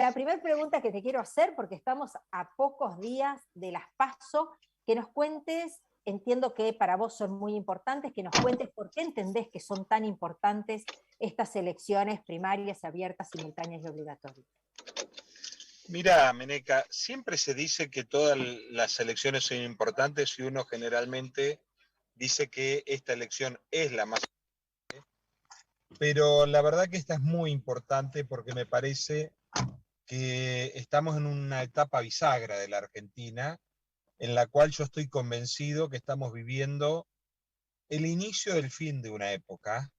la primera pregunta que te quiero hacer, porque estamos a pocos días de las PASO, que nos cuentes, entiendo que para vos son muy importantes, que nos cuentes por qué entendés que son tan importantes estas elecciones primarias, abiertas, simultáneas y obligatorias. Mira, Meneca, siempre se dice que todas las elecciones son importantes y uno generalmente dice que esta elección es la más... Pero la verdad que esta es muy importante porque me parece que estamos en una etapa bisagra de la Argentina, en la cual yo estoy convencido que estamos viviendo el inicio del fin de una época,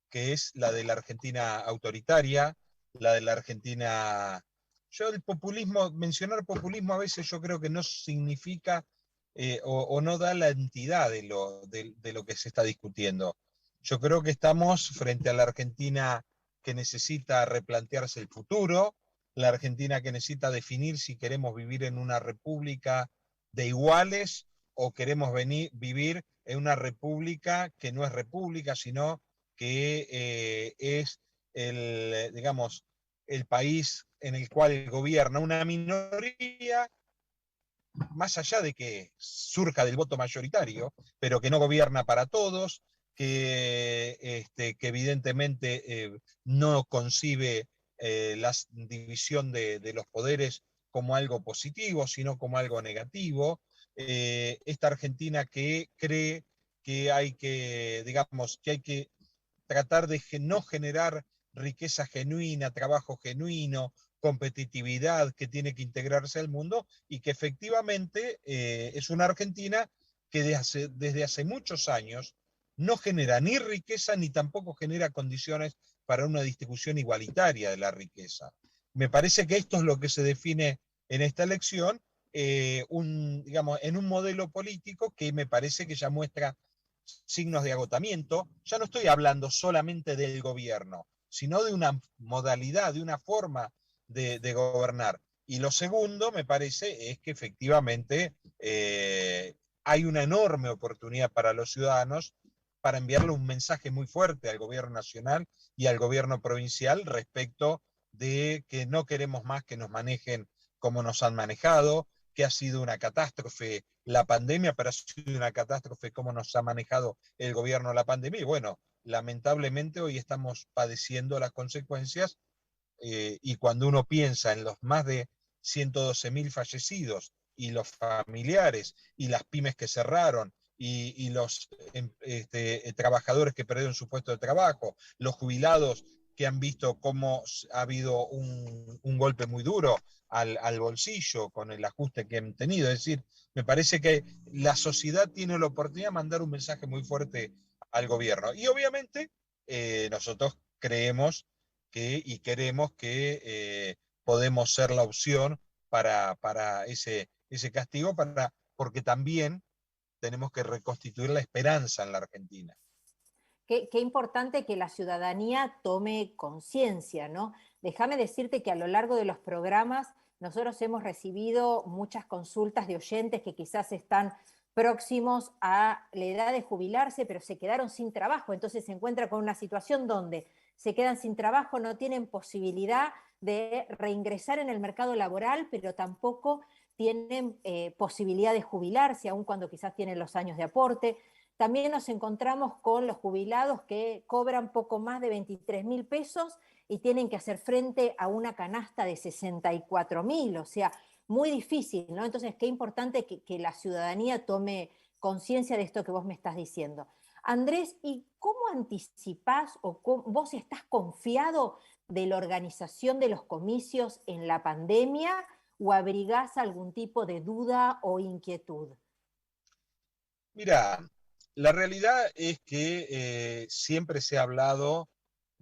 que es la de la Argentina autoritaria, la de la Argentina... Yo el populismo, mencionar populismo a veces yo creo que no significa o no da la entidad de lo que se está discutiendo. Yo creo que estamos frente a la Argentina que necesita replantearse el futuro, la Argentina que necesita definir si queremos vivir en una república de iguales o queremos vivir en una república que no es república, sino que es digamos, el país en el cual gobierna una minoría, más allá de que surja del voto mayoritario, pero que no gobierna para todos, que evidentemente no concibe la división de los poderes como algo positivo, sino como algo negativo. Esta Argentina que cree que hay que, digamos, que hay que tratar de no generar riqueza genuina, trabajo genuino, competitividad que tiene que integrarse al mundo y que efectivamente es una Argentina que desde hace muchos años no genera ni riqueza ni tampoco genera condiciones para una distribución igualitaria de la riqueza. Me parece que esto es lo que se define en esta elección, digamos, en un modelo político que me parece que ya muestra signos de agotamiento. Ya no estoy hablando solamente del gobierno, sino de una modalidad, de una forma de gobernar. Y lo segundo, me parece, es que efectivamente hay una enorme oportunidad para los ciudadanos para enviarle un mensaje muy fuerte al gobierno nacional y al gobierno provincial respecto de que no queremos más que nos manejen como nos han manejado, que ha sido una catástrofe la pandemia, pero ha sido una catástrofe cómo nos ha manejado el gobierno de la pandemia. Y bueno, lamentablemente hoy estamos padeciendo las consecuencias y cuando uno piensa en los más de 112.000 fallecidos y los familiares y las pymes que cerraron y los trabajadores que perdieron su puesto de trabajo, los jubilados que han visto cómo ha habido un golpe muy duro al bolsillo con el ajuste que han tenido. Es decir, me parece que la sociedad tiene la oportunidad de mandar un mensaje muy fuerte al gobierno. Y obviamente nosotros creemos y queremos que podemos ser la opción para ese castigo, porque también tenemos que reconstituir la esperanza en la Argentina. Qué importante que la ciudadanía tome conciencia, ¿no? Déjame decirte que a lo largo de los programas nosotros hemos recibido muchas consultas de oyentes que quizás están próximos a la edad de jubilarse, pero se quedaron sin trabajo, entonces se encuentra con una situación donde se quedan sin trabajo, no tienen posibilidad de reingresar en el mercado laboral, pero tampoco tienen posibilidad de jubilarse, aun cuando quizás tienen los años de aporte. También nos encontramos con los jubilados que cobran poco más de 23.000 pesos y tienen que hacer frente a una canasta de 64.000, o sea, muy difícil, ¿no? Entonces, qué importante que la ciudadanía tome conciencia de esto que vos me estás diciendo. Andrés, ¿y cómo anticipás o vos estás confiado de la organización de los comicios en la pandemia o abrigás algún tipo de duda o inquietud? Mira, la realidad es que siempre se ha hablado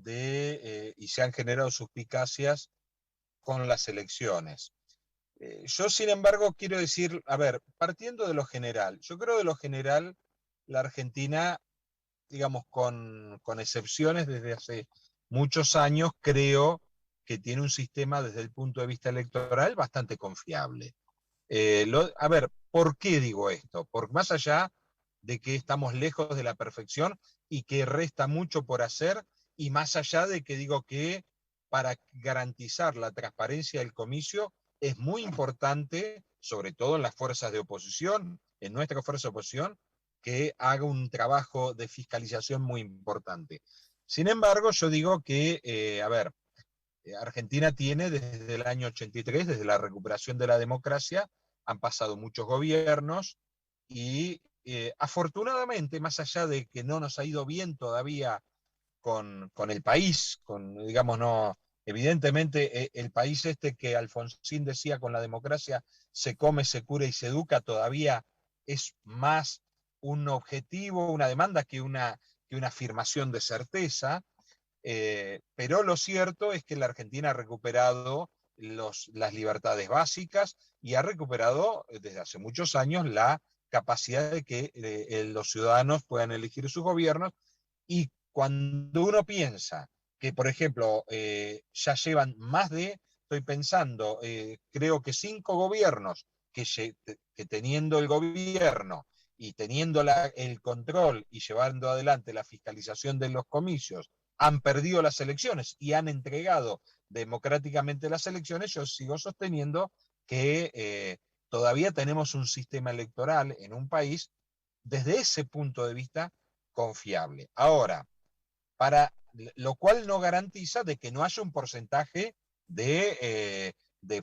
y se han generado suspicacias con las elecciones. Yo, sin embargo, quiero decir, a ver, partiendo de lo general, yo creo de lo general, la Argentina, digamos, con excepciones desde hace muchos años, creo que tiene un sistema desde el punto de vista electoral bastante confiable. A ver, ¿por qué digo esto? Porque más allá de que estamos lejos de la perfección y que resta mucho por hacer, y más allá de que digo que para garantizar la transparencia del comicio es muy importante, sobre todo en las fuerzas de oposición, en nuestra fuerza de oposición, que haga un trabajo de fiscalización muy importante. Sin embargo, yo digo que, a ver, Argentina tiene desde el año 83, desde la recuperación de la democracia, han pasado muchos gobiernos y afortunadamente, más allá de que no nos ha ido bien todavía con el país, digamos, no, evidentemente el país este que Alfonsín decía con la democracia se come, se cura y se educa, todavía es más un objetivo, una demanda que una afirmación de certeza. Pero lo cierto es que la Argentina ha recuperado las libertades básicas y ha recuperado desde hace muchos años la capacidad de que los ciudadanos puedan elegir sus gobiernos. Y cuando uno piensa que, por ejemplo, ya llevan estoy pensando, creo que 5 gobiernos que teniendo el gobierno y teniendo el control y llevando adelante la fiscalización de los comicios, han perdido las elecciones y han entregado democráticamente las elecciones, yo sigo sosteniendo que todavía tenemos un sistema electoral en un país desde ese punto de vista confiable. Ahora, para lo cual no garantiza de que no haya un porcentaje de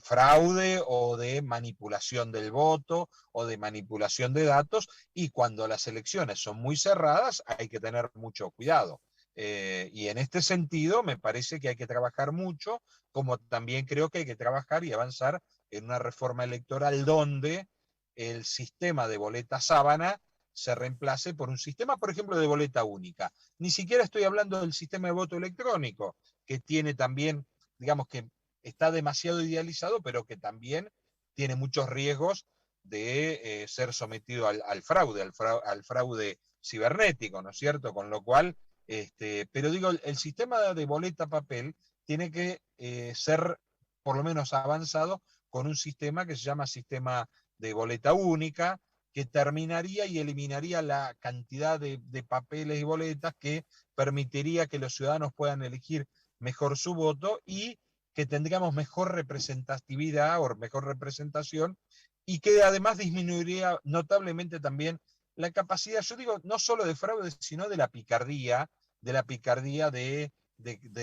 fraude o de manipulación del voto o de manipulación de datos, y cuando las elecciones son muy cerradas hay que tener mucho cuidado. Y en este sentido me parece que hay que trabajar mucho, como también creo que hay que trabajar y avanzar en una reforma electoral donde el sistema de boleta sábana se reemplace por un sistema, por ejemplo, de boleta única. Ni siquiera estoy hablando del sistema de voto electrónico, que tiene también, digamos que está demasiado idealizado, pero que también tiene muchos riesgos de ser sometido al fraude cibernético, ¿no es cierto? Con lo cual, pero digo, el sistema de boleta papel tiene que ser por lo menos avanzado con un sistema que se llama sistema de boleta única, que terminaría y eliminaría la cantidad de papeles y boletas, que permitiría que los ciudadanos puedan elegir mejor su voto y que tendríamos mejor representatividad o mejor representación, y que además disminuiría notablemente también la capacidad, yo digo, no solo de fraude, sino de la picardía de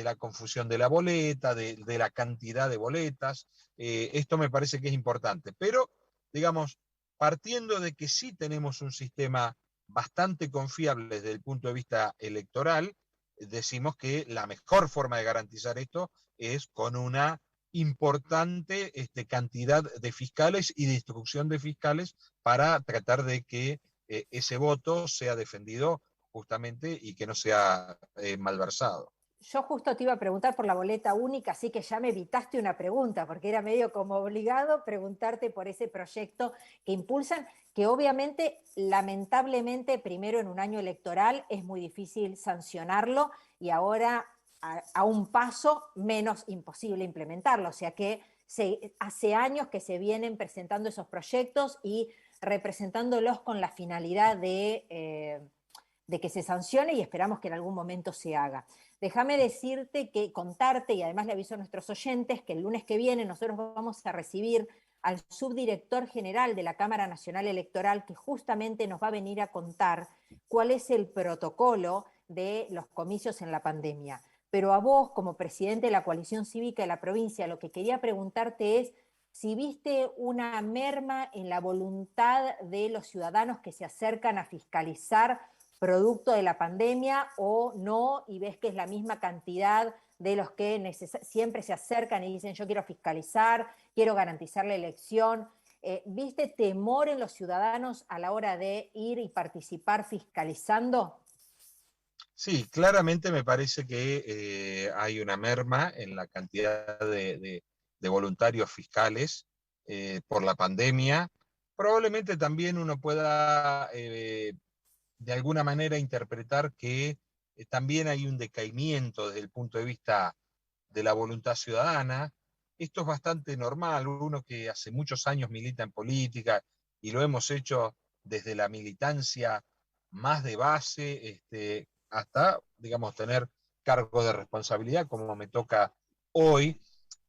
la confusión de la boleta, de la cantidad de boletas. Esto me parece que es importante. Pero, digamos, partiendo de que sí tenemos un sistema bastante confiable desde el punto de vista electoral, decimos que la mejor forma de garantizar esto es con una importante cantidad de fiscales y de instrucción de fiscales para tratar de que ese voto sea defendido justamente y que no sea malversado. Yo justo te iba a preguntar por la boleta única, así que ya me evitaste una pregunta, porque era medio como obligado preguntarte por ese proyecto que impulsan, que obviamente, lamentablemente, primero en un año electoral es muy difícil sancionarlo, y ahora a un paso menos imposible implementarlo. O sea que hace años que se vienen presentando esos proyectos y representándolos con la finalidad de que se sancione, y esperamos que en algún momento se haga. Déjame decirte que, contarte, y además le aviso a nuestros oyentes, que el lunes que viene nosotros vamos a recibir al subdirector general de la Cámara Nacional Electoral, que justamente nos va a venir a contar cuál es el protocolo de los comicios en la pandemia. Pero a vos, como presidente de la coalición cívica de la provincia, lo que quería preguntarte es si viste una merma en la voluntad de los ciudadanos que se acercan a fiscalizar producto de la pandemia, o no, y ves que es la misma cantidad de los que siempre se acercan y dicen yo quiero fiscalizar, quiero garantizar la elección. ¿Viste temor en los ciudadanos a la hora de ir y participar fiscalizando? Sí, claramente me parece que hay una merma en la cantidad de voluntarios fiscales por la pandemia. Probablemente también uno pueda de alguna manera interpretar que también hay un decaimiento desde el punto de vista de la voluntad ciudadana. Esto es bastante normal, uno que hace muchos años milita en política y lo hemos hecho desde la militancia más de base hasta, digamos, tener cargos de responsabilidad, como me toca hoy,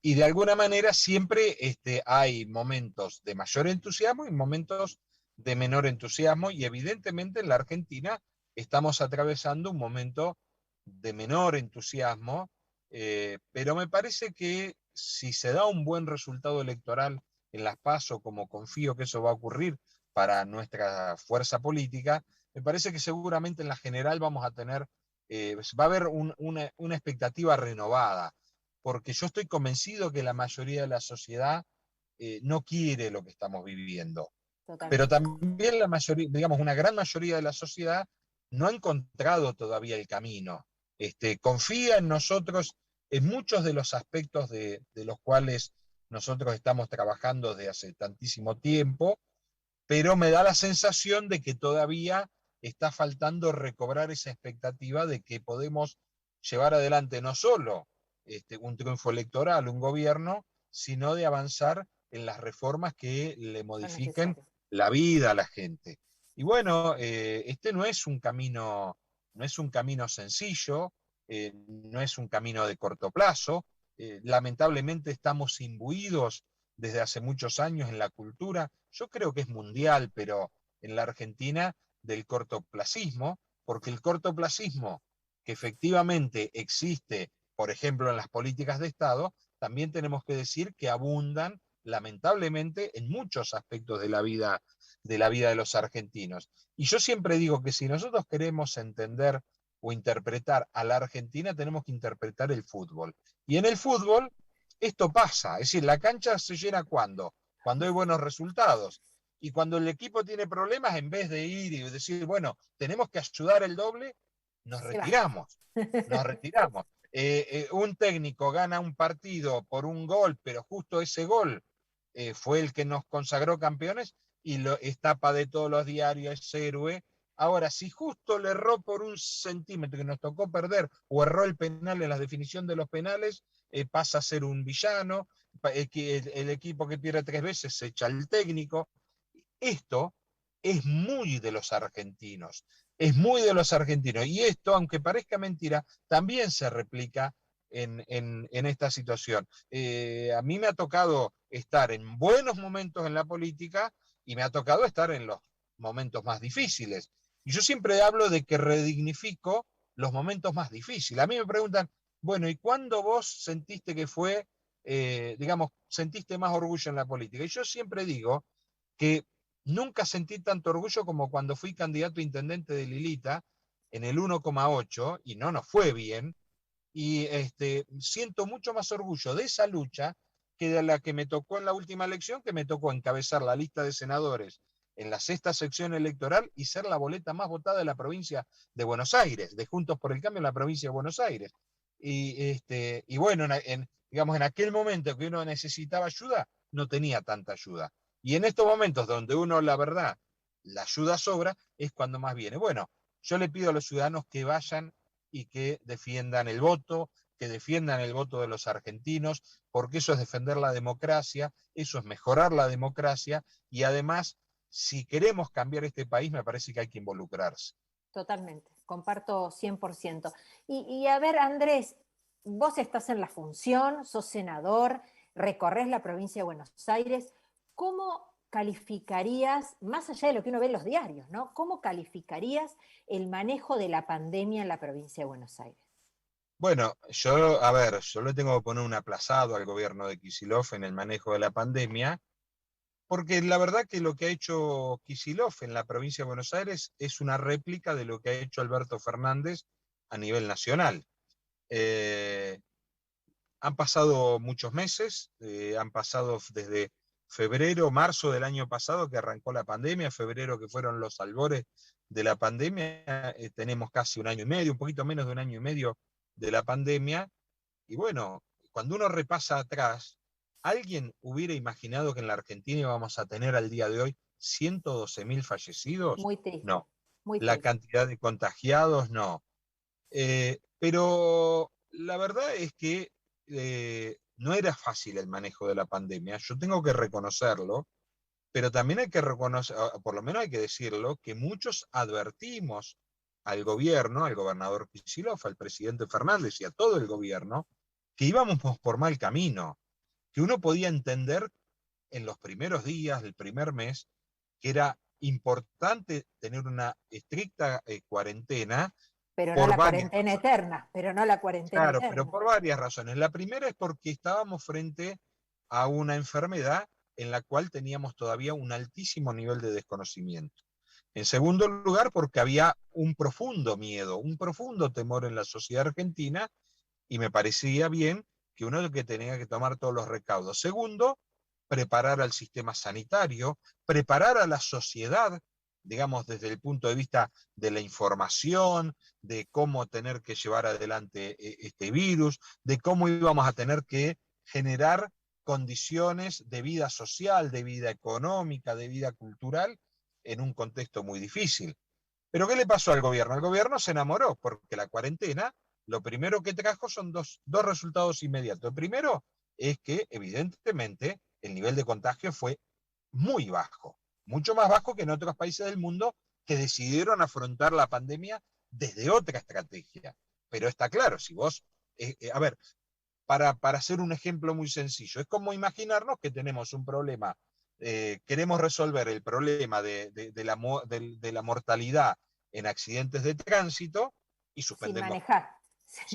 y de alguna manera siempre hay momentos de mayor entusiasmo y momentos de menor entusiasmo, y evidentemente en la Argentina estamos atravesando un momento de menor entusiasmo, pero me parece que si se da un buen resultado electoral en las PASO, como confío que eso va a ocurrir para nuestra fuerza política, me parece que seguramente en la general vamos a tener, va a haber una expectativa renovada, porque yo estoy convencido que la mayoría de la sociedad no quiere lo que estamos viviendo. Pero Totalmente. también la mayoría, digamos, una gran mayoría de la sociedad no ha encontrado todavía el camino. Confía en nosotros en muchos de los aspectos de los cuales nosotros estamos trabajando desde hace tantísimo tiempo, pero me da la sensación de que todavía está faltando recobrar esa expectativa de que podemos llevar adelante no solo un triunfo electoral, un gobierno, sino de avanzar en las reformas que le Son modifiquen necesarios. la vida a la gente. Y bueno, este no es un camino sencillo, no es un camino de corto plazo. Lamentablemente estamos imbuidos desde hace muchos años en la cultura, yo creo que es mundial, pero en la Argentina, del cortoplacismo, porque el cortoplacismo que efectivamente existe, por ejemplo, en las políticas de Estado, también tenemos que decir que abundan lamentablemente en muchos aspectos de la vida de los argentinos. Y yo siempre digo que si nosotros queremos entender o interpretar a la Argentina, tenemos que interpretar el fútbol. Y en el fútbol esto pasa, es decir, la cancha se llena cuando hay buenos resultados. Y cuando el equipo tiene problemas, en vez de ir y decir, bueno, tenemos que ayudar el doble, nos Se va. retiramos, nos retiramos. Un técnico gana un partido por un gol, pero justo ese gol fue el que nos consagró campeones y es tapa de todos los diarios, es héroe. Ahora, si justo le erró por un centímetro que nos tocó perder, o erró el penal en la definición de los penales, pasa a ser un villano, el equipo que pierde 3 veces se echa al técnico. Esto es muy de los argentinos, es muy de los argentinos. Y esto, aunque parezca mentira, también se replica en esta situación. A mí me ha tocado estar en buenos momentos en la política y me ha tocado estar en los momentos más difíciles. Y yo siempre hablo de que redignifico los momentos más difíciles. A mí me preguntan, bueno, ¿y cuándo vos sentiste que fue, digamos, sentiste más orgullo en la política? Y yo siempre digo que nunca sentí tanto orgullo como cuando fui candidato a intendente de Lilita en el 1,8 y no nos fue bien. Y siento mucho más orgullo de esa lucha que de la que me tocó en la última elección, que me tocó encabezar la lista de senadores en la sexta sección electoral y ser la boleta más votada de la provincia de Buenos Aires, de Juntos por el Cambio en la provincia de Buenos Aires. Y bueno, digamos, en aquel momento que uno necesitaba ayuda, no tenía tanta ayuda. Y en estos momentos donde uno, la verdad, la ayuda sobra, es cuando más viene. Bueno, yo le pido a los ciudadanos que vayan y que defiendan el voto, que defiendan el voto de los argentinos, porque eso es defender la democracia, eso es mejorar la democracia, y además, si queremos cambiar este país, me parece que hay que involucrarse. Totalmente, comparto 100%. Y a ver, Andrés, vos estás en la función, sos senador, recorres la provincia de Buenos Aires. ¿Cómo calificarías, más allá de lo que uno ve en los diarios, ¿no? ¿Cómo calificarías el manejo de la pandemia en la provincia de Buenos Aires? Bueno, a ver, yo le tengo que poner un aplazado al gobierno de Kicillof en el manejo de la pandemia, porque la verdad que lo que ha hecho Kicillof en la provincia de Buenos Aires es una réplica de lo que ha hecho Alberto Fernández a nivel nacional. Eh, Han pasado muchos meses, han pasado desde febrero, marzo del año pasado que arrancó la pandemia, febrero que fueron los albores de la pandemia, tenemos casi un año y medio, un poquito menos de un año y medio de la pandemia, y bueno, cuando uno repasa atrás, ¿alguien hubiera imaginado que en la Argentina íbamos a tener al día de hoy 112.000 fallecidos? Muy triste, No. muy La triste. cantidad de contagiados, no. Pero la verdad es que no era fácil el manejo de la pandemia, yo tengo que reconocerlo, pero también hay que reconocer, por lo menos hay que decirlo, que muchos advertimos al gobierno, al gobernador Kicillof, al presidente Fernández y a todo el gobierno, que íbamos por mal camino, que uno podía entender en los primeros días, el primer mes, que era importante tener una estricta cuarentena Pero no por la varias cuarentena razones. eterna, pero no la cuarentena Claro, pero eterna. por varias razones. La primera es porque estábamos frente a una enfermedad en la cual teníamos todavía un altísimo nivel de desconocimiento. En segundo lugar, porque había un profundo miedo, un profundo temor en la sociedad argentina, y me parecía bien que uno que tenía que tomar todos los recaudos. Segundo, preparar al sistema sanitario, preparar a la sociedad, digamos, desde el punto de vista de la información, de cómo tener que llevar adelante este virus, de cómo íbamos a tener que generar condiciones de vida social, de vida económica, de vida cultural, en un contexto muy difícil. Pero ¿qué le pasó al gobierno? El gobierno se enamoró porque la cuarentena lo primero que trajo son dos resultados inmediatos. El primero es que evidentemente el nivel de contagio fue muy bajo, mucho más bajo que en otros países del mundo que decidieron afrontar la pandemia desde otra estrategia. Pero está claro, si vos, a ver, para hacer un ejemplo muy sencillo, es como imaginarnos que tenemos un problema, queremos resolver el problema de la mortalidad en accidentes de tránsito y Sin suspendemos, manejar.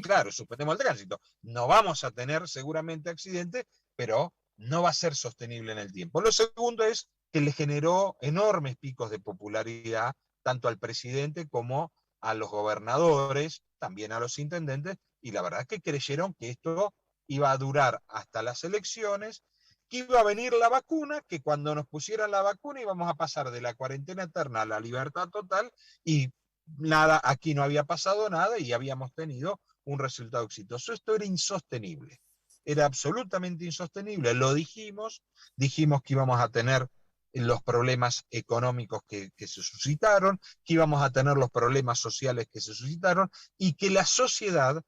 claro, suspendemos el tránsito. No vamos a tener seguramente accidentes, pero no va a ser sostenible en el tiempo. Lo segundo es que le generó enormes picos de popularidad tanto al presidente como a los gobernadores, también a los intendentes, y la verdad es que creyeron que esto iba a durar hasta las elecciones, que iba a venir la vacuna, que cuando nos pusieran la vacuna íbamos a pasar de la cuarentena eterna a la libertad total, y nada, aquí no había pasado nada y habíamos tenido un resultado exitoso. Esto era insostenible, era absolutamente insostenible. Lo dijimos que íbamos a tener los problemas económicos que se suscitaron, que íbamos a tener los problemas sociales que se suscitaron y que la sociedad,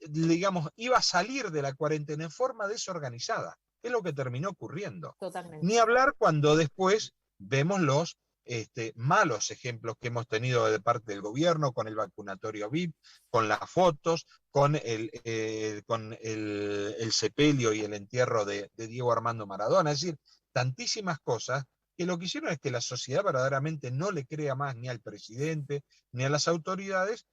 digamos, iba a salir de la cuarentena en forma desorganizada, que es lo que terminó ocurriendo. Totalmente. Ni hablar cuando después vemos los malos ejemplos que hemos tenido de parte del gobierno con el vacunatorio VIP, con las fotos, con el sepelio y el entierro de Diego Armando Maradona, es decir, tantísimas cosas que lo que hicieron es que la sociedad verdaderamente no le crea más ni al presidente ni a las autoridades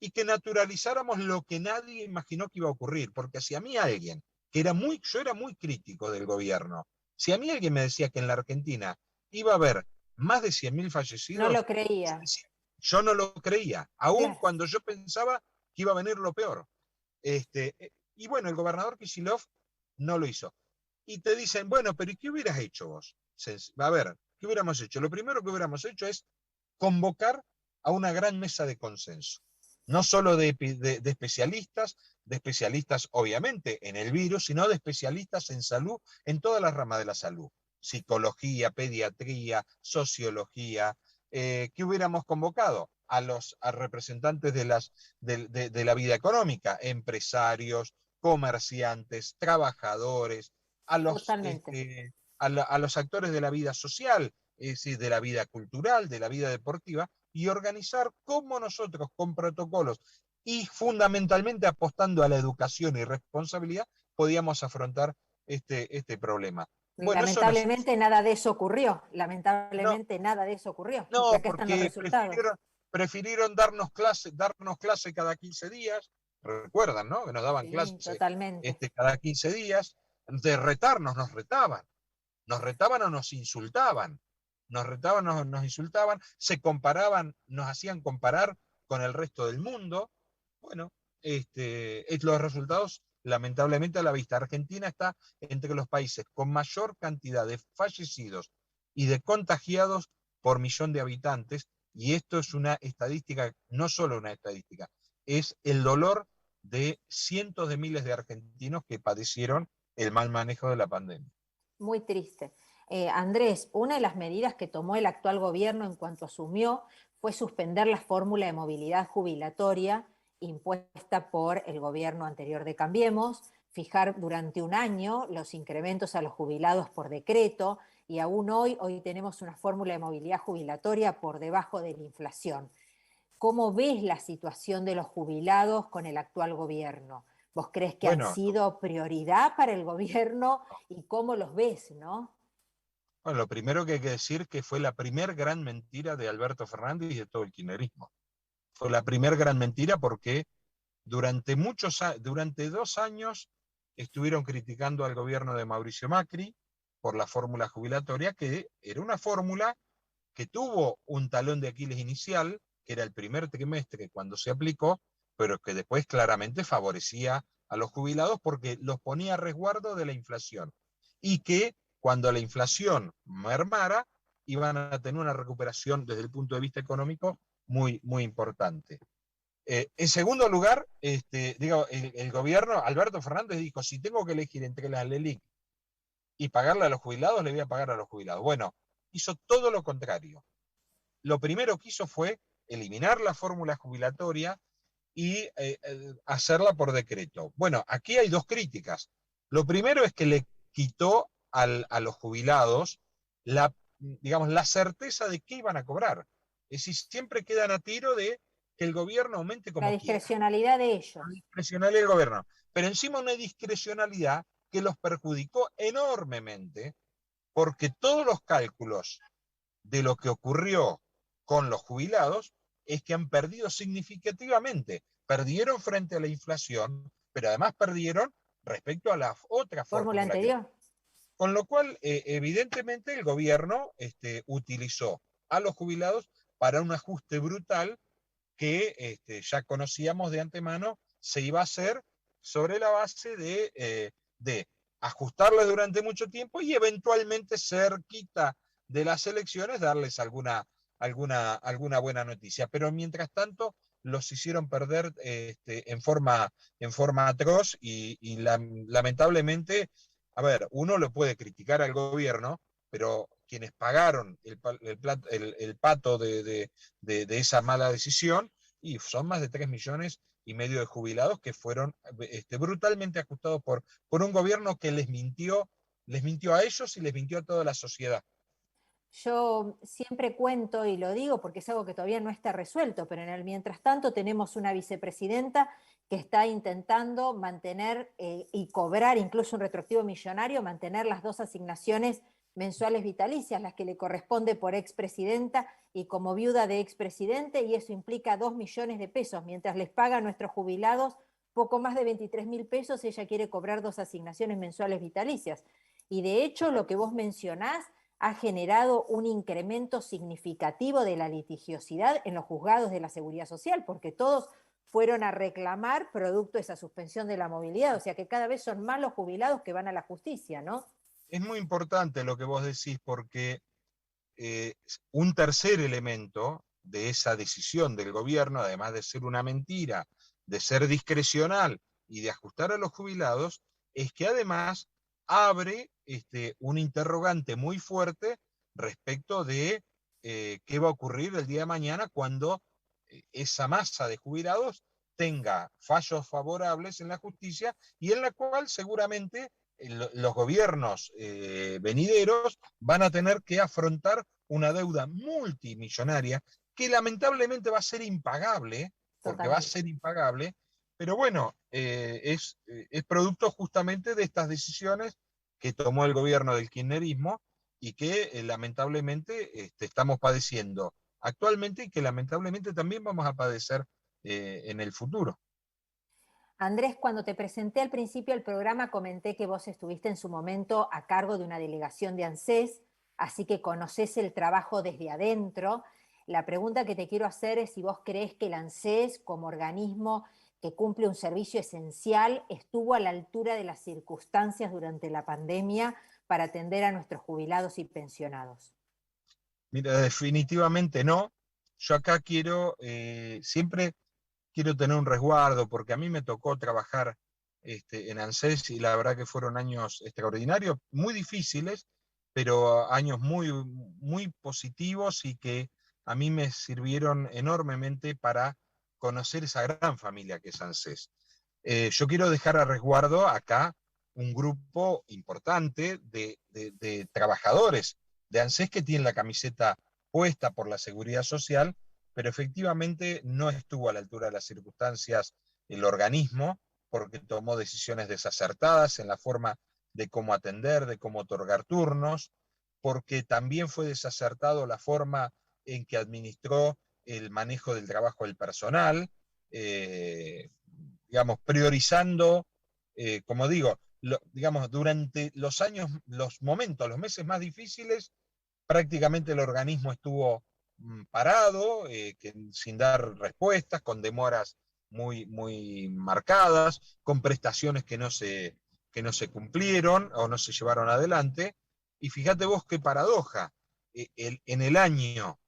y que naturalizáramos lo que nadie imaginó que iba a ocurrir, porque si a mí alguien, yo era muy crítico del gobierno, si a mí alguien me decía que en la Argentina iba a haber más de 100.000 No lo fallecidos, creía. yo no lo creía, aun Claro. cuando yo pensaba que iba a venir lo peor. Y bueno, el gobernador Kicillof no lo hizo. Y te dicen, bueno, pero ¿y qué hubieras hecho vos? A ver, ¿qué hubiéramos hecho? Lo primero que hubiéramos hecho es convocar a una gran mesa de consenso, no solo de especialistas obviamente en el virus, sino de especialistas en salud, en todas las ramas de la salud, psicología, pediatría, sociología, que hubiéramos convocado a representantes de la vida económica, empresarios, comerciantes, trabajadores, a los, Totalmente. a los actores de la vida social, es decir, de la vida cultural, de la vida deportiva, y organizar cómo nosotros con protocolos y fundamentalmente apostando a la educación y responsabilidad podíamos afrontar este problema. Bueno, eso no se hizo. Lamentablemente nada de eso ocurrió. No, Lamentablemente nada de eso ocurrió. Y no, acá están los porque resultados. prefirieron darnos clase cada 15 días, recuerdan, ¿no? Que nos daban Sí, clase totalmente. cada 15 días, de retarnos, nos retaban o nos insultaban, nos retaban o nos insultaban, se comparaban, nos hacían comparar con el resto del mundo. Bueno, los resultados, lamentablemente a la vista, Argentina está entre los países con mayor cantidad de fallecidos y de contagiados por millón de habitantes, y esto es una estadística, no solo una estadística, es el dolor de cientos de miles de argentinos que padecieron el mal manejo de la pandemia. Muy triste. Andrés, una de las medidas que tomó el actual gobierno en cuanto asumió fue suspender la fórmula de movilidad jubilatoria impuesta por el gobierno anterior de Cambiemos, fijar durante un año los incrementos a los jubilados por decreto y aún hoy tenemos una fórmula de movilidad jubilatoria por debajo de la inflación. ¿Cómo ves la situación de los jubilados con el actual gobierno? ¿Vos crees que han Bueno, sido prioridad para el gobierno y cómo los ves, no? bueno, lo primero que hay que decir que fue la primer gran mentira de Alberto Fernández y de todo el kirchnerismo. Fue la primer gran mentira porque durante 2 años estuvieron criticando al gobierno de Mauricio Macri por la fórmula jubilatoria, que era una fórmula que tuvo un talón de Aquiles inicial, que era el primer trimestre cuando se aplicó, pero que después claramente favorecía a los jubilados porque los ponía a resguardo de la inflación. Y que cuando la inflación mermara, iban a tener una recuperación desde el punto de vista económico muy, muy importante. En segundo lugar, el gobierno, Alberto Fernández dijo, si tengo que elegir entre la LELIC y pagarle a los jubilados, le voy a pagar a los jubilados. Bueno, hizo todo lo contrario. Lo primero que hizo fue eliminar la fórmula jubilatoria y hacerla por decreto. Bueno, aquí hay dos críticas. Lo primero es que le quitó a los jubilados digamos, la certeza de qué iban a cobrar. Es decir, siempre quedan a tiro de que el gobierno aumente La como quiera. discrecionalidad de ellos. La discrecionalidad del gobierno. Pero encima una discrecionalidad que los perjudicó enormemente porque todos los cálculos de lo que ocurrió con los jubilados es que han perdido significativamente. Perdieron frente a la inflación, pero además perdieron respecto a la otra Fórmula fórmula. anterior. Con lo cual, evidentemente, el gobierno utilizó a los jubilados para un ajuste brutal que ya conocíamos de antemano se iba a hacer sobre la base de ajustarles durante mucho tiempo y eventualmente cerquita de las elecciones darles alguna buena noticia. Pero mientras tanto los hicieron perder en forma atroz y lamentablemente, a ver, uno lo puede criticar al gobierno, pero quienes pagaron el pato de esa mala decisión, y son más de 3,5 millones de jubilados que fueron brutalmente ajustados por un gobierno que les mintió a ellos y les mintió a toda la sociedad. Yo siempre cuento y lo digo porque es algo que todavía no está resuelto, pero en el mientras tanto tenemos una vicepresidenta que está intentando mantener y cobrar incluso un retroactivo millonario, mantener las 2 asignaciones mensuales vitalicias, las que le corresponde por expresidenta y como viuda de expresidente, y eso implica 2 millones de pesos, mientras les paga a nuestros jubilados poco más de 23.000 pesos, ella quiere cobrar 2 asignaciones mensuales vitalicias. Y de hecho lo que vos mencionás ha generado un incremento significativo de la litigiosidad en los juzgados de la Seguridad Social, porque todos fueron a reclamar producto de esa suspensión de la movilidad, o sea que cada vez son más los jubilados que van a la justicia, ¿no? Es muy importante lo que vos decís porque un tercer elemento de esa decisión del gobierno, además de ser una mentira, de ser discrecional y de ajustar a los jubilados, es que además abre un interrogante muy fuerte respecto de qué va a ocurrir el día de mañana cuando esa masa de jubilados tenga fallos favorables en la justicia y en la cual seguramente los gobiernos venideros van a tener que afrontar una deuda multimillonaria que lamentablemente va a ser impagable, porque va a Totalmente. ser impagable, pero bueno, es producto justamente de estas decisiones que tomó el gobierno del kirchnerismo y que lamentablemente estamos padeciendo actualmente y que lamentablemente también vamos a padecer en el futuro. Andrés, cuando te presenté al principio del programa comenté que vos estuviste en su momento a cargo de una delegación de ANSES, así que conocés el trabajo desde adentro. La pregunta que te quiero hacer es si vos crees que el ANSES, como organismo que cumple un servicio esencial, estuvo a la altura de las circunstancias durante la pandemia para atender a nuestros jubilados y pensionados. Mira, definitivamente no. Yo acá siempre quiero tener un resguardo, porque a mí me tocó trabajar en ANSES y la verdad que fueron años extraordinarios, muy difíciles, pero años muy, muy positivos y que a mí me sirvieron enormemente para conocer esa gran familia que es ANSES. Yo quiero dejar a resguardo acá un grupo importante de trabajadores de ANSES que tienen la camiseta puesta por la seguridad social, pero efectivamente no estuvo a la altura de las circunstancias el organismo, porque tomó decisiones desacertadas en la forma de cómo atender, de cómo otorgar turnos, porque también fue desacertado la forma en que administró el manejo del trabajo del personal, eh, digamos, priorizando, como digo, digamos, durante los años, los momentos, los meses más difíciles, prácticamente el organismo estuvo parado, sin dar respuestas, con demoras muy marcadas, con prestaciones que no se cumplieron o no se llevaron adelante. Y fíjate vos qué paradoja, en el año,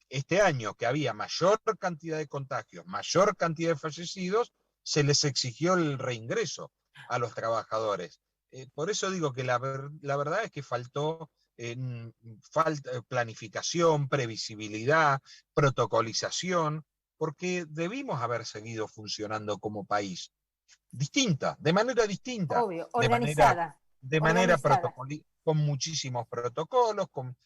este año que había mayor cantidad de contagios, mayor cantidad de fallecidos, se les exigió el reingreso a los trabajadores. Por eso digo que la verdad es que faltó planificación, previsibilidad, protocolización, porque debimos haber seguido funcionando como país distinta, de manera distinta, Obvio, de manera organizada. con muchísimos protocolos, con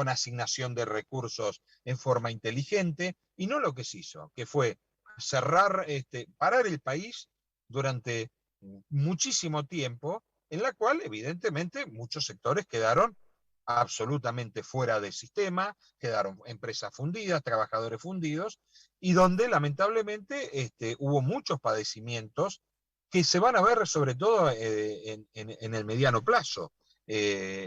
asignación de recursos en forma inteligente, y no lo que se hizo, que fue cerrar, parar el país durante muchísimo tiempo, en la cual evidentemente muchos sectores quedaron absolutamente fuera del sistema, quedaron empresas fundidas, trabajadores fundidos, y donde lamentablemente hubo muchos padecimientos que se van a ver sobre todo en el mediano plazo.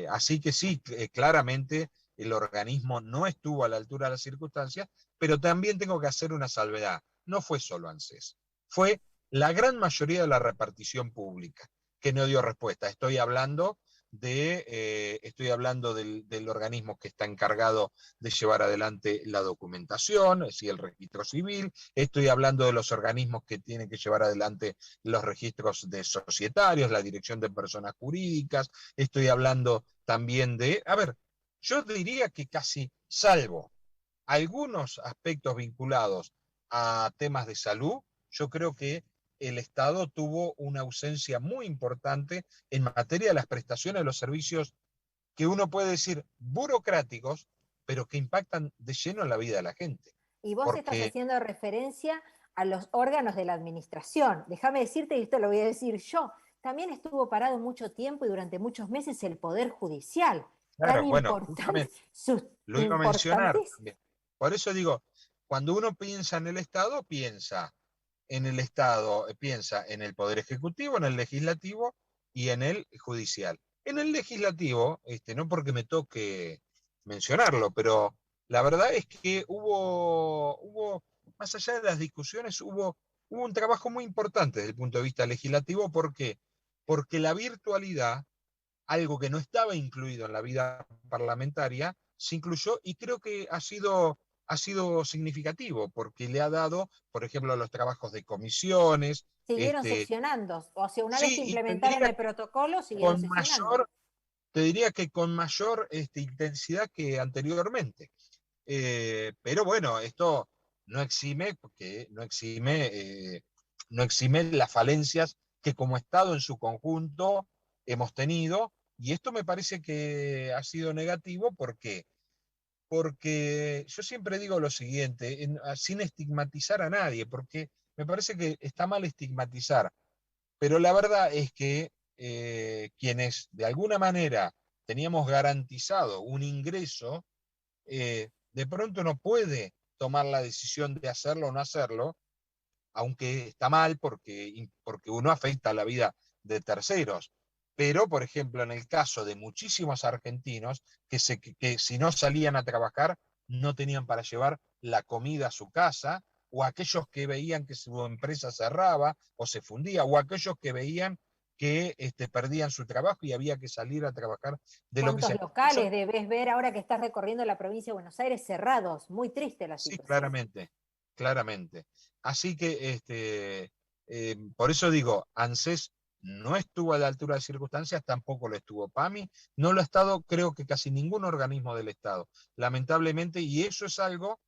Así que sí, claramente el organismo no estuvo a la altura de las circunstancias, pero también tengo que hacer una salvedad. No fue solo ANSES, fue la gran mayoría de la repartición pública que no dio respuesta. Estoy hablando del organismo que está encargado de llevar adelante la documentación, es decir, el registro civil. Estoy hablando de los organismos que tienen que llevar adelante los registros de societarios, la dirección de personas jurídicas. Estoy hablando también a ver, yo diría que casi salvo algunos aspectos vinculados a temas de salud, yo creo que el Estado tuvo una ausencia muy importante en materia de las prestaciones de los servicios que uno puede decir burocráticos, pero que impactan de lleno en la vida de la gente. Y vos estás Porque, haciendo referencia a los órganos de la administración. Déjame decirte, y esto lo voy a decir yo, también estuvo parado mucho tiempo y durante muchos meses el Poder Judicial, tan claro, bueno, importante, justamente sus lo iba a mencionar importantes. también. Por eso digo, cuando uno piensa en el Estado, piensa en el Poder Ejecutivo, en el Legislativo y en el Judicial. En el Legislativo, no porque me toque mencionarlo, pero la verdad es que más allá de las discusiones, hubo un trabajo muy importante desde el punto de vista legislativo. ¿Por qué? Porque la virtualidad, algo que no estaba incluido en la vida parlamentaria, se incluyó, y creo que ha sido significativo, porque le ha dado, por ejemplo, los trabajos de comisiones. Siguieron sesionando, o sea, una vez Sí, que y implementaron el protocolo, siguieron sesionando. te diría que con mayor intensidad que anteriormente. Pero bueno, esto no exime, porque no exime las falencias que como Estado en su conjunto hemos tenido, y esto me parece que ha sido negativo. ¿Por qué? Porque yo siempre digo lo siguiente, sin estigmatizar a nadie, porque me parece que está mal estigmatizar, pero la verdad es que quienes de alguna manera teníamos garantizado un ingreso, de pronto no puede tomar la decisión de hacerlo o no hacerlo, aunque está mal porque uno afecta a la vida de terceros. Pero, por ejemplo, en el caso de muchísimos argentinos que si no salían a trabajar no tenían para llevar la comida a su casa, o aquellos que veían que su empresa cerraba o se fundía, o aquellos que veían que perdían su trabajo y había que salir a trabajar de lo que ¿Cuántos sea. locales debes ver ahora que estás recorriendo la provincia de Buenos Aires cerrados? Muy triste la Sí, situación. claramente, claramente. Así que, por eso digo, ANSES no estuvo a la altura de circunstancias, tampoco lo estuvo PAMI, no lo ha estado, creo que casi ningún organismo del Estado, lamentablemente, y eso es algo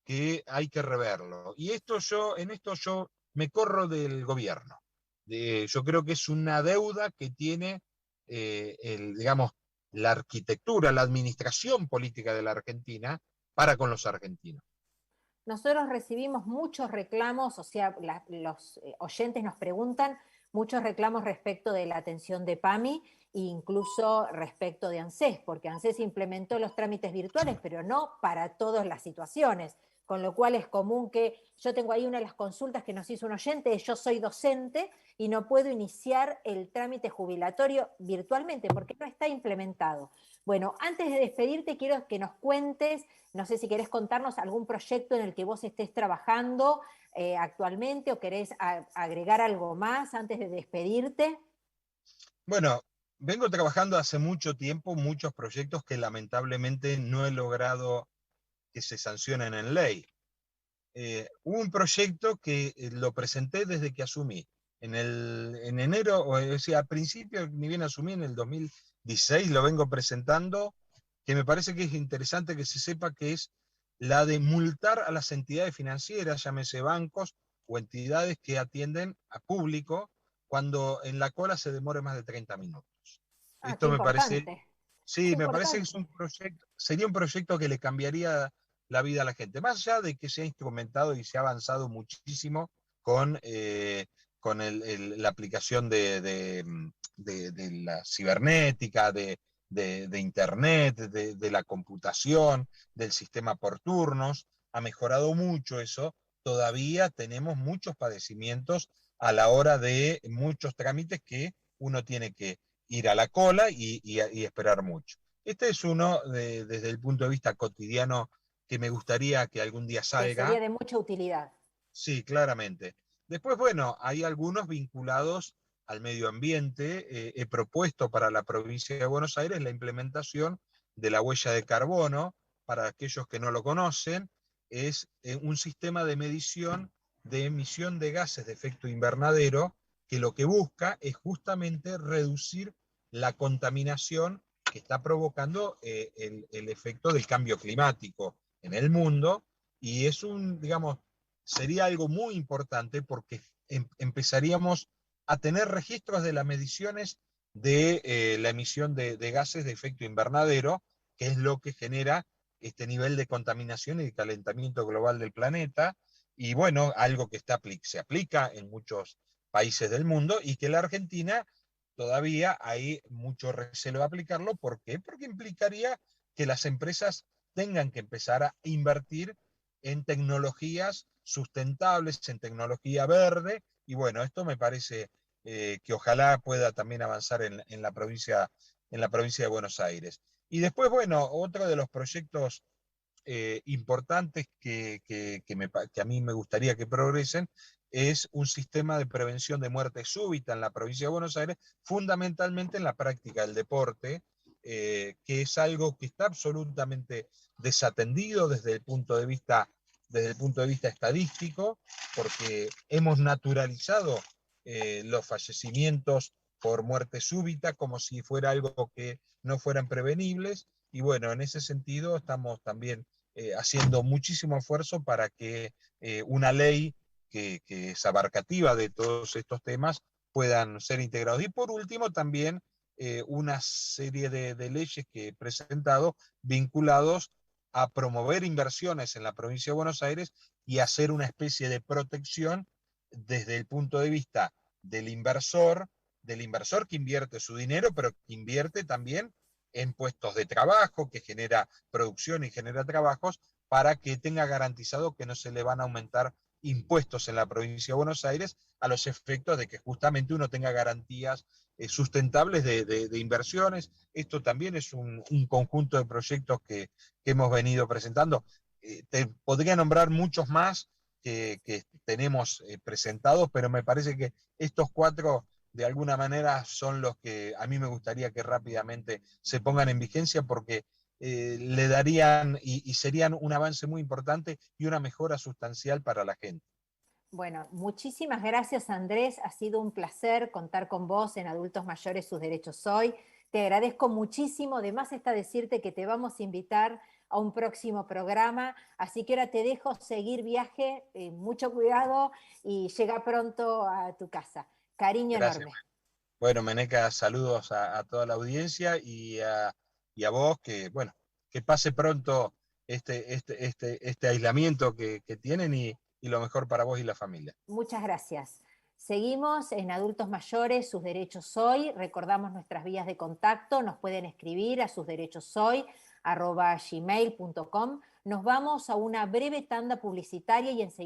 que hay que reverlo. Y en esto yo me corro del gobierno. Yo creo que es una deuda que tiene, digamos, la arquitectura, la administración política de la Argentina para con los argentinos. Nosotros recibimos muchos reclamos, o sea, los oyentes nos preguntan muchos reclamos respecto de la atención de PAMI e incluso respecto de ANSES, porque ANSES implementó los trámites virtuales, pero no para todas las situaciones, con lo cual es común que yo tengo ahí una de las consultas que nos hizo un oyente, yo soy docente y no puedo iniciar el trámite jubilatorio virtualmente porque no está implementado. Bueno, antes de despedirte quiero que nos cuentes, no sé si querés contarnos algún proyecto en el que vos estés trabajando actualmente o querés agregar algo más antes de despedirte. Bueno, vengo trabajando hace mucho tiempo muchos proyectos que lamentablemente no he logrado que se sancionen en ley. Hubo un proyecto que lo presenté desde que asumí. En enero, o sea, al principio, ni bien asumí, en el 2016 lo vengo presentando, que me parece que es interesante que se sepa que es la de multar a las entidades financieras, llámese bancos o entidades que atienden a público cuando en la cola se demore más de 30 minutos. Ah, qué Esto me parece, importante, qué sí, me parece que es importante. un proyecto, sería un proyecto que le cambiaría la vida a la gente, más allá de que se ha instrumentado y se ha avanzado muchísimo con la aplicación de la cibernética, de Internet, de la computación, del sistema por turnos, ha mejorado mucho eso. Todavía tenemos muchos padecimientos a la hora de muchos trámites que uno tiene que ir a la cola y esperar mucho. Este es uno desde el punto de vista cotidiano que me gustaría que algún día Que sería salga. de mucha utilidad. Sí, claramente. Después, bueno, hay algunos vinculados al medio ambiente. He propuesto para la provincia de Buenos Aires la implementación de la huella de carbono. Para aquellos que no lo conocen, es un sistema de medición de emisión de gases de efecto invernadero que lo que busca es justamente reducir la contaminación que está provocando el efecto del cambio climático en el mundo. Y es un, digamos, sería algo muy importante porque empezaríamos a tener registros de las mediciones de la emisión de gases de efecto invernadero, que es lo que genera este nivel de contaminación y de calentamiento global del planeta. Y bueno, algo que se aplica en muchos países del mundo y que la Argentina todavía hay mucho recelo de aplicarlo. ¿Por qué? Porque implicaría que las empresas tengan que empezar a invertir en tecnologías sustentables, en tecnología verde, y bueno, esto me parece que ojalá pueda también avanzar en la provincia de Buenos Aires. Y después, bueno, otro de los proyectos importantes que a mí me gustaría que progresen es un sistema de prevención de muerte súbita en la provincia de Buenos Aires, fundamentalmente en la práctica del deporte, que es algo que está absolutamente desatendido desde el punto de vista estadístico, porque hemos naturalizado los fallecimientos por muerte súbita como si fuera algo que no fueran prevenibles. Y bueno, en ese sentido estamos también haciendo muchísimo esfuerzo para que una ley que es abarcativa de todos estos temas puedan ser integrados. Y por último, también una serie de leyes que he presentado vinculados a promover inversiones en la provincia de Buenos Aires y hacer una especie de protección desde el punto de vista del inversor que invierte su dinero, pero que invierte también en puestos de trabajo, que genera producción y genera trabajos, para que tenga garantizado que no se le van a aumentar impuestos en la provincia de Buenos Aires a los efectos de que justamente uno tenga garantías sustentables de inversiones. Esto también es un conjunto de proyectos que hemos venido presentando. Te podría nombrar muchos más que tenemos presentados, pero me parece que estos cuatro de alguna manera son los que a mí me gustaría que rápidamente se pongan en vigencia porque le darían y serían un avance muy importante y una mejora sustancial para la gente. Bueno, muchísimas gracias Andrés, ha sido un placer contar con vos en Adultos Mayores Sus Derechos Hoy. Te agradezco muchísimo, además está decirte que te vamos a invitar a un próximo programa, así que ahora te dejo seguir viaje, mucho cuidado y llega pronto a tu casa. Cariño Gracias. enorme. Bueno, Meneca, saludos a toda la audiencia y a vos, que bueno, que pase pronto este aislamiento que tienen y lo mejor para vos y la familia. Muchas gracias. Seguimos en Adultos Mayores, Sus Derechos Hoy. Recordamos nuestras vías de contacto. Nos pueden escribir a susderechoshoy@gmail.com. Nos vamos a una breve tanda publicitaria y enseguida